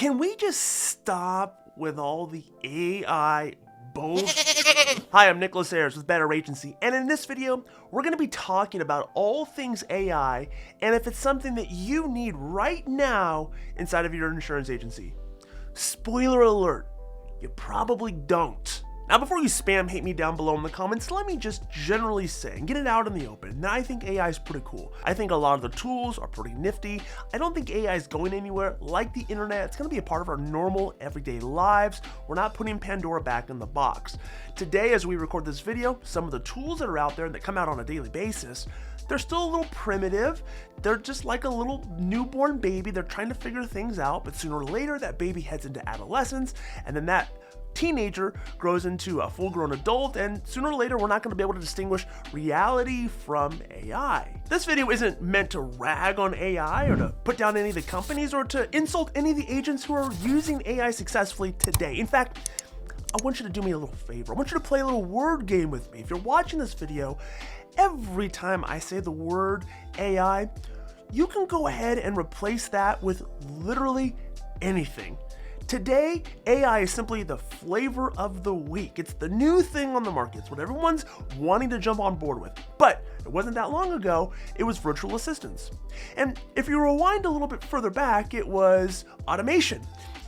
Can we just stop with all the AI bullshit? Hi, I'm Nicholas Ayers with Better Agency, and in this video, we're going to be talking about all things AI and if it's something that you need right now inside of your insurance agency. Spoiler alert, you probably don't. Now, before you spam hate me down below in the comments, let me just generally say and get it out in the open that I think AI is pretty cool. I think a lot of the tools are pretty nifty. I don't think AI is going anywhere. Like the internet, it's going to be a part of our normal everyday lives. We're not putting Pandora back in the box. Today, as we record this video, some of the tools that are out there that come out on a daily basis, they're still a little primitive. They're just like a little newborn baby. They're trying to figure things out, but sooner or later that baby heads into adolescence, and then that teenager grows into a full-grown adult, and sooner or later we're not going to be able to distinguish reality from AI. This video isn't meant to rag on AI or to put down any of the companies or to insult any of the agents who are using AI successfully today. In fact, I want you to do me a little favor. I want you to play a little word game with me. If you're watching this video, every time I say the word AI, you can go ahead and replace that with literally anything. Today, AI is simply the flavor of the week. It's the new thing on the market. It's what everyone's wanting to jump on board with. But it wasn't that long ago, it was virtual assistants. And if you rewind a little bit further back, it was automation.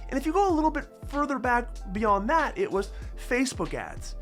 And if you go a little bit further back beyond that, it was Facebook ads.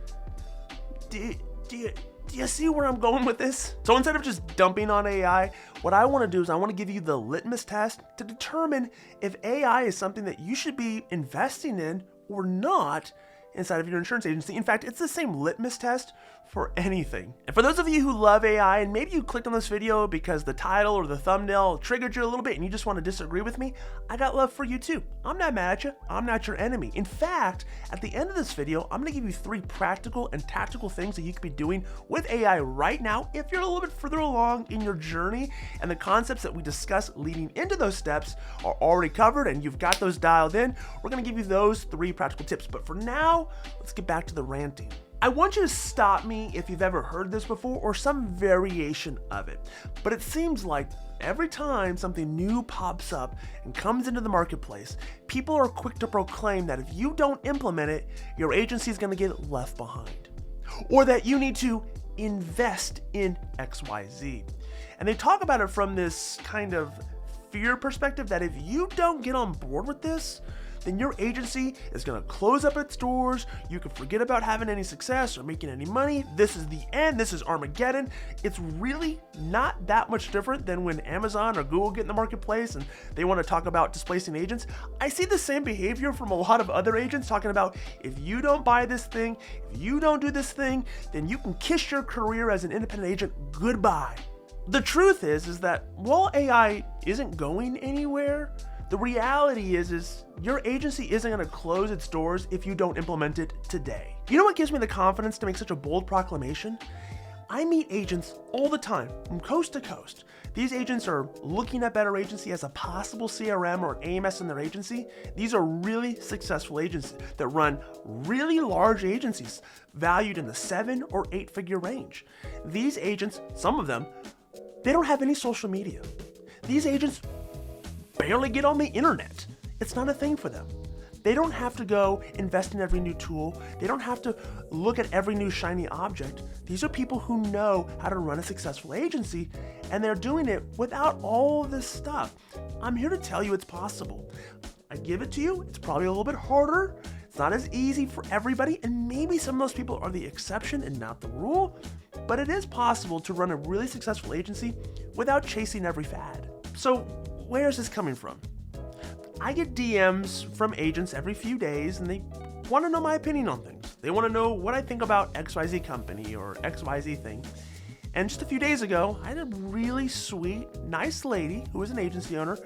Do you see where I'm going with this? So instead of just dumping on AI, what I want to do is I want to give you the litmus test to determine if AI is something that you should be investing in or not inside of your insurance agency. In fact, it's the same litmus test for anything. And for those of you who love AI, and maybe you clicked on this video because the title or the thumbnail triggered you a little bit and you just want to disagree with me, I got love for you too. I'm not mad at you. I'm not your enemy. In fact, at the end of this video, I'm going to give you 3 practical and tactical things that you could be doing with AI right now if you're a little bit further along in your journey and the concepts that we discuss leading into those steps are already covered and you've got those dialed in. We're going to give you those 3 practical tips. But for now, let's get back to the ranting. I want you to stop me if you've ever heard this before or some variation of it. But it seems like every time something new pops up and comes into the marketplace, people are quick to proclaim that if you don't implement it, your agency is going to get left behind. Or that you need to invest in XYZ. And they talk about it from this kind of fear perspective that if you don't get on board with this, then your agency is going to close up its doors. You can forget about having any success or making any money. This is the end. This is Armageddon. It's really not that much different than when Amazon or Google get in the marketplace and they want to talk about displacing agents. I see the same behavior from a lot of other agents talking about if you don't buy this thing, if you don't do this thing, then you can kiss your career as an independent agent goodbye. The truth is that while AI isn't going anywhere, the reality is your agency isn't going to close its doors if you don't implement it today. You know what gives me the confidence to make such a bold proclamation? I meet agents all the time from coast to coast. These agents are looking at Better Agency as a possible CRM or AMS in their agency. These are really successful agents that run really large agencies valued in the 7 or 8 figure range. These agents, some of them, they don't have any social media. These agents barely get on the internet. It's not a thing for them. They don't have to go invest in every new tool. They don't have to look at every new shiny object. These are people who know how to run a successful agency, and they're doing it without all this stuff. I'm here to tell you it's possible. I give it to you. It's probably a little bit harder. It's not as easy for everybody, and maybe some of those people are the exception and not the rule, but it is possible to run a really successful agency without chasing every fad. So where's this coming from? I get DMs from agents every few days and they want to know my opinion on things. They want to know what I think about XYZ company or XYZ thing. And just a few days ago, I had a really sweet, nice lady who was an agency owner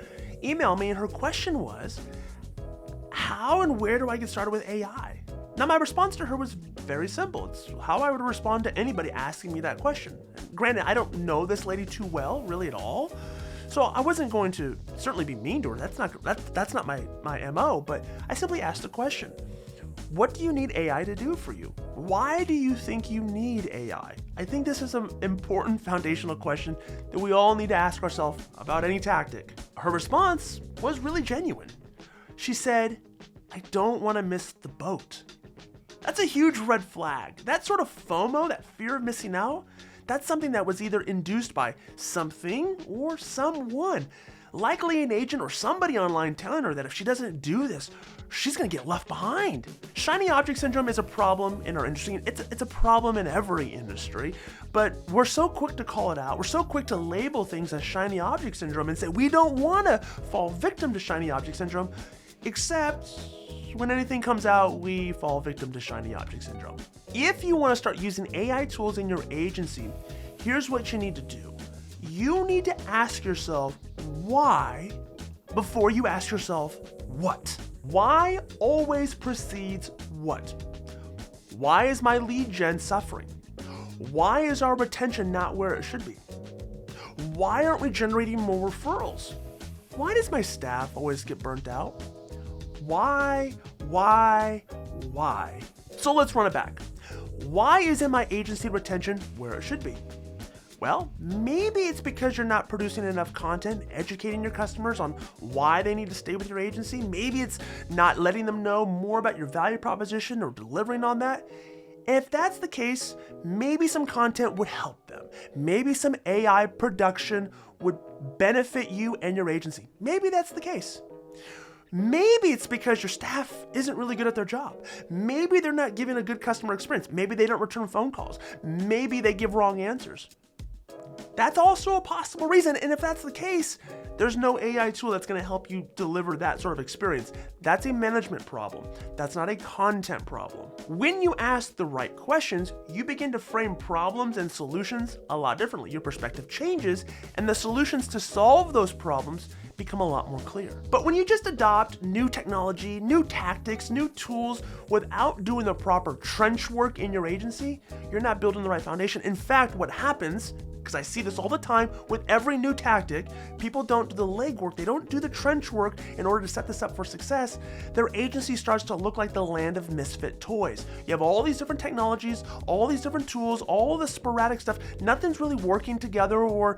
email me, and her question was, how and where do I get started with AI? Now, my response to her was very simple. It's how I would respond to anybody asking me that question. Granted, I don't know this lady too well, really at all. So I wasn't going to certainly be mean to her. That's not my MO, but I simply asked a question. What do you need AI to do for you? Why do you think you need AI? I think this is an important foundational question that we all need to ask ourselves about any tactic. Her response was really genuine. She said, "I don't want to miss the boat." That's a huge red flag. That sort of FOMO, that fear of missing out, that's something that was either induced by something or someone. Likely an agent or somebody online telling her that if she doesn't do this, she's gonna get left behind. Shiny object syndrome is a problem in our industry. It's a problem in every industry, but we're so quick to call it out. We're so quick to label things as shiny object syndrome and say we don't wanna fall victim to shiny object syndrome, except when anything comes out, we fall victim to shiny object syndrome. If you wanna start using AI tools in your agency, here's what you need to do. You need to ask yourself why before you ask yourself what. Why always precedes what. Why is my lead gen suffering? Why is our retention not where it should be? Why aren't we generating more referrals? Why does my staff always get burnt out? Why? So let's run it back. Why isn't my agency retention where it should be? Well, maybe it's because you're not producing enough content, educating your customers on why they need to stay with your agency. Maybe it's not letting them know more about your value proposition or delivering on that. And if that's the case, maybe some content would help them. Maybe some AI production would benefit you and your agency. Maybe that's the case. Maybe it's because your staff isn't really good at their job. Maybe they're not giving a good customer experience. Maybe they don't return phone calls. Maybe they give wrong answers. That's also a possible reason. And if that's the case, there's no AI tool that's going to help you deliver that sort of experience. That's a management problem. That's not a content problem. When you ask the right questions, you begin to frame problems and solutions a lot differently. Your perspective changes, and the solutions to solve those problems become a lot more clear. But when you just adopt new technology, new tactics, new tools without doing the proper trench work in your agency, you're not building the right foundation. In fact, what happens, because I see this all the time with every new tactic, people don't do the legwork, they don't do the trench work in order to set this up for success. Their agency starts to look like the land of misfit toys. You have all these different technologies, all these different tools, all the sporadic stuff, nothing's really working together or,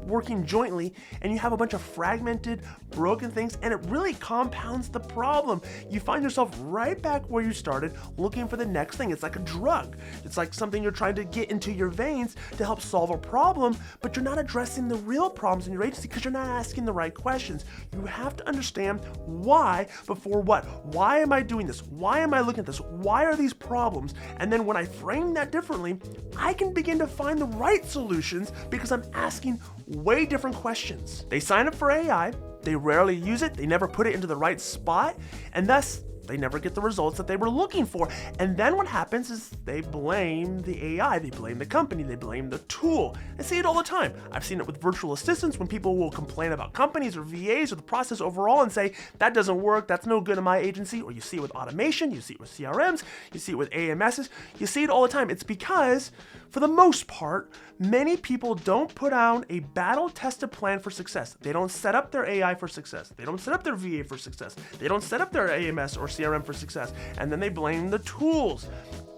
working jointly, and you have a bunch of fragmented, broken things, and it really compounds the problem. You find yourself right back where you started, looking for the next thing. It's like a drug. It's like something you're trying to get into your veins to help solve a problem, but you're not addressing the real problems in your agency because you're not asking the right questions. You have to understand why before what. Why am I doing this? Why am I looking at this? Why are these problems? And then when I frame that differently, I can begin to find the right solutions because I'm asking way different questions. They sign up for AI, they rarely use it, they never put it into the right spot, and thus they never get the results that they were looking for. And then what happens is they blame the AI, they blame the company, they blame the tool. I see it all the time. I've seen it with virtual assistants when people will complain about companies or VAs or the process overall and say, that doesn't work, that's no good in my agency. Or you see it with automation, you see it with CRMs, you see it with AMSs, you see it all the time. It's because, for the most part, many people don't put down a battle-tested plan for success. They don't set up their AI for success. They don't set up their VA for success. They don't set up their AMS or CRM for success. And then they blame the tools.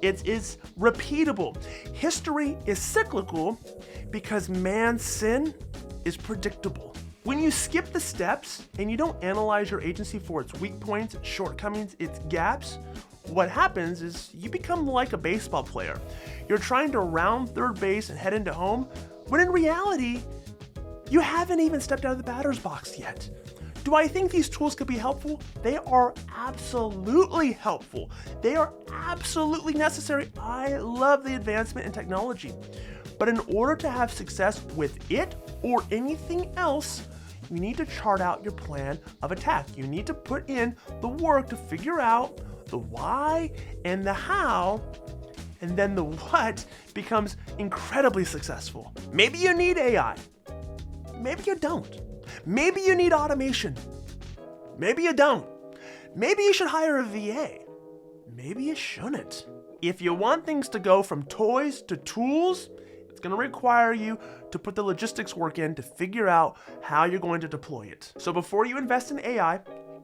It is repeatable. History is cyclical because man's sin is predictable. When you skip the steps and you don't analyze your agency for its weak points, its shortcomings, its gaps, what happens is you become like a baseball player. You're trying to round third base and head into home, when in reality, you haven't even stepped out of the batter's box yet. Do I think these tools could be helpful? They are absolutely helpful. They are absolutely necessary. I love the advancement in technology. But in order to have success with it or anything else, you need to chart out your plan of attack. You need to put in the work to figure out the why and the how, and then the what becomes incredibly successful. Maybe you need AI. Maybe you don't. Maybe you need automation. Maybe you don't. Maybe you should hire a VA. Maybe you shouldn't. If you want things to go from toys to tools, it's going to require you to put the logistics work in to figure out how you're going to deploy it. So before you invest in AI,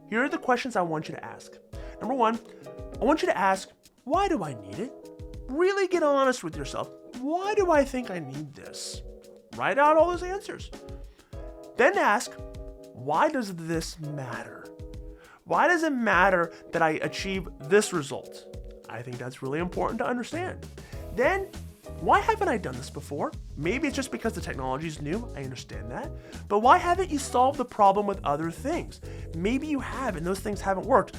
here are the questions I want you to ask. Number one, I want you to ask, why do I need it? Really get honest with yourself. Why do I think I need this? Write out all those answers. Then ask, why does this matter? Why does it matter that I achieve this result? I think that's really important to understand. Then, why haven't I done this before? Maybe it's just because the technology is new, I understand that. But why haven't you solved the problem with other things? Maybe you have and those things haven't worked.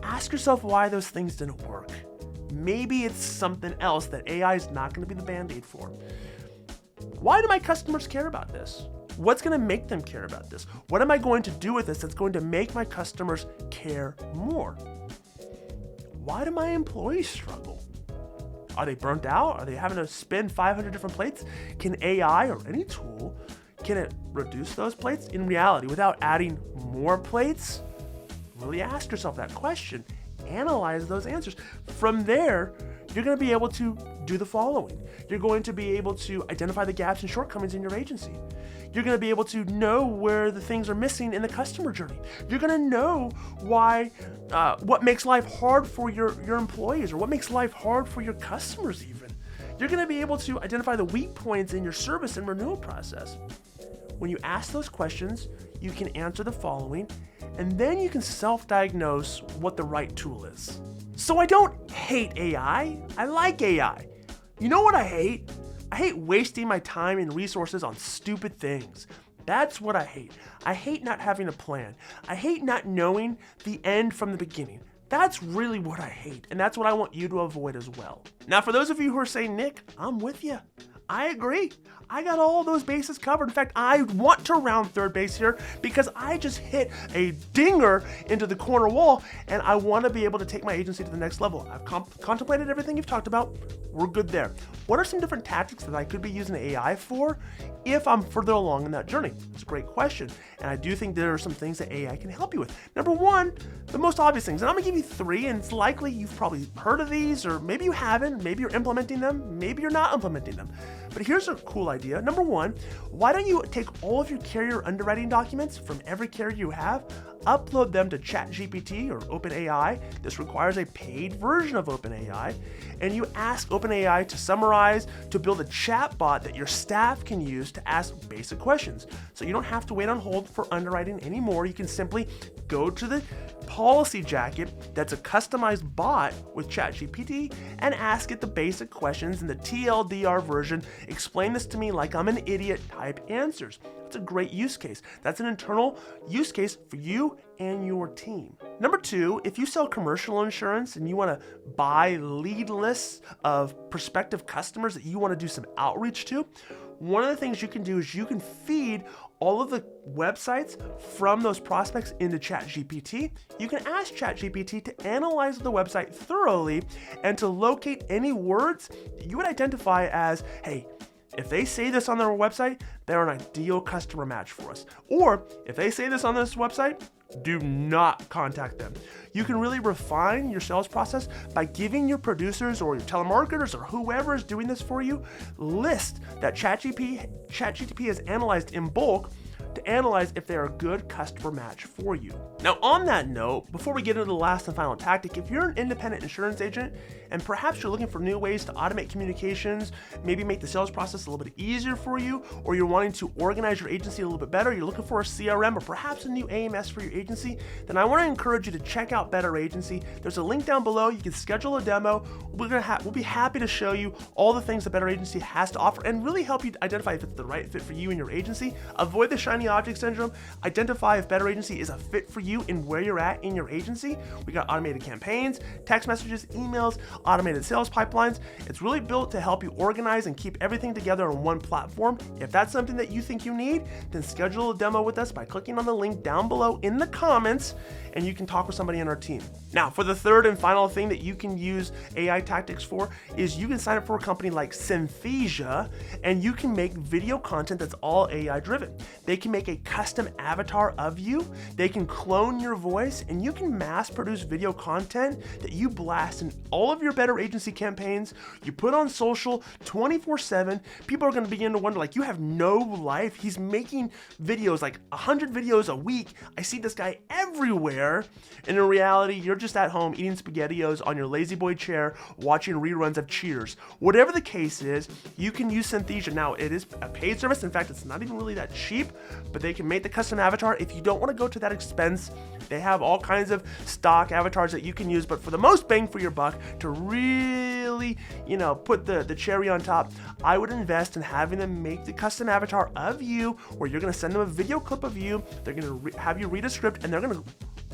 Ask yourself why those things didn't work. Maybe it's something else that AI is not going to be the band-aid for. Why do my customers care about this? What's going to make them care about this? What am I going to do with this that's going to make my customers care more? Why do my employees struggle? Are they burnt out? Are they having to spin 500 different plates? Can AI or any tool, can it reduce those plates? In reality, without adding more plates? Really ask yourself that question. Analyze those answers. From there, you're going to be able to do the following. You're going to be able to identify the gaps and shortcomings in your agency. You're going to be able to know where the things are missing in the customer journey. You're going to know what makes life hard for your employees, or what makes life hard for your customers even. You're going to be able to identify the weak points in your service and renewal process. When you ask those questions, you can answer the following, and then you can self-diagnose what the right tool is. So I don't hate AI, I like AI. You know what I hate? I hate wasting my time and resources on stupid things. That's what I hate. I hate not having a plan. I hate not knowing the end from the beginning. That's really what I hate, and that's what I want you to avoid as well. Now, for those of you who are saying, Nick, I'm with you. I agree. I got all those bases covered. In fact, I want to round third base here because I just hit a dinger into the corner wall, and I want to be able to take my agency to the next level. I've contemplated everything you've talked about. We're good there. What are some different tactics that I could be using AI for if I'm further along in that journey? It's a great question, and I do think there are some things that AI can help you with. Number one, the most obvious things, and I'm gonna give you three, and it's likely you've probably heard of these, or maybe you haven't, maybe you're implementing them, maybe you're not implementing them. But here's a cool idea. Number one, why don't you take all of your carrier underwriting documents from every carrier you have, upload them to ChatGPT or OpenAI. This requires a paid version of OpenAI, and you ask OpenAI to summarize, to build a chat bot that your staff can use to ask basic questions. So you don't have to wait on hold for underwriting anymore. You can simply go to the policy jacket that's a customized bot with ChatGPT and ask it the basic questions in the TLDR version. Explain this to me like I'm an idiot type answers. That's a great use case. That's an internal use case for you and your team. Number two, if you sell commercial insurance and you want to buy lead lists of prospective customers that you want to do some outreach to, one of the things you can do is you can feed all of the websites from those prospects into ChatGPT. You can ask ChatGPT to analyze the website thoroughly and to locate any words that you would identify as, hey, if they say this on their website, they're an ideal customer match for us. Or if they say this on this website, do not contact them. You can really refine your sales process by giving your producers or your telemarketers or whoever is doing this for you list that ChatGPT has analyzed in bulk to analyze if they're a good customer match for you. Now, on that note, before we get into the last and final tactic, if you're an independent insurance agent and perhaps you're looking for new ways to automate communications, maybe make the sales process a little bit easier for you, or you're wanting to organize your agency a little bit better, you're looking for a CRM or perhaps a new AMS for your agency, then I want to encourage you to check out Better Agency. There's a link down below. You can schedule a demo. We'll be happy to show you all the things that Better Agency has to offer and really help you identify if it's the right fit for you and your agency. Avoid the shiny object syndrome. Identify if Better Agency is a fit for you and where you're at in your agency. We got automated campaigns, text messages, emails, automated sales pipelines. It's really built to help you organize and keep everything together on one platform. If that's something that you think you need, then schedule a demo with us by clicking on the link down below in the comments, and you can talk with somebody on our team. Now, for the third and final thing that you can use AI tactics for is you can sign up for a company like Synthesia, and you can make video content that's all AI driven. They can make a custom avatar of you, they can clone your voice, and you can mass produce video content that you blast in all of your Better Agency campaigns. You put on social 24/7. People are going to begin to wonder, like, you have no life. He's making videos, like 100 videos a week. I see this guy everywhere. And in reality, you're just at home eating SpaghettiOs on your lazy boy chair, watching reruns of Cheers. Whatever the case is, you can use Synthesia. Now, it is a paid service. In fact, it's not even really that cheap, but they can make the custom avatar. If you don't want to go to that expense, they have all kinds of stock avatars that you can use, but for the most bang for your buck, to really, put the cherry on top, I would invest in having them make the custom avatar of you, where you're going to send them a video clip of you. They're going to have you read a script, and they're going to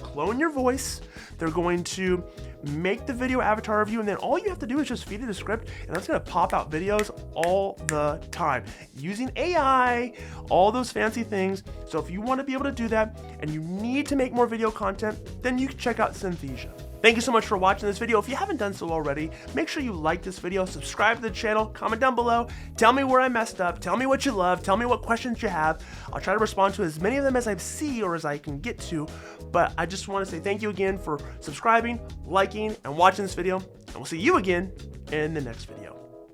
clone your voice. They're going to make the video avatar of you, and then all you have to do is just feed it a script, and that's going to pop out videos all the time using AI, all those fancy things. So if you want to be able to do that and you need to make more video content, then you can check out Synthesia. Thank you so much for watching this video. If you haven't done so already, make sure you like this video, subscribe to the channel, comment down below, tell me where I messed up, tell me what you love, tell me what questions you have. I'll try to respond to as many of them as I see or as I can get to, but I just want to say thank you again for subscribing, liking, and watching this video, and we'll see you again in the next video.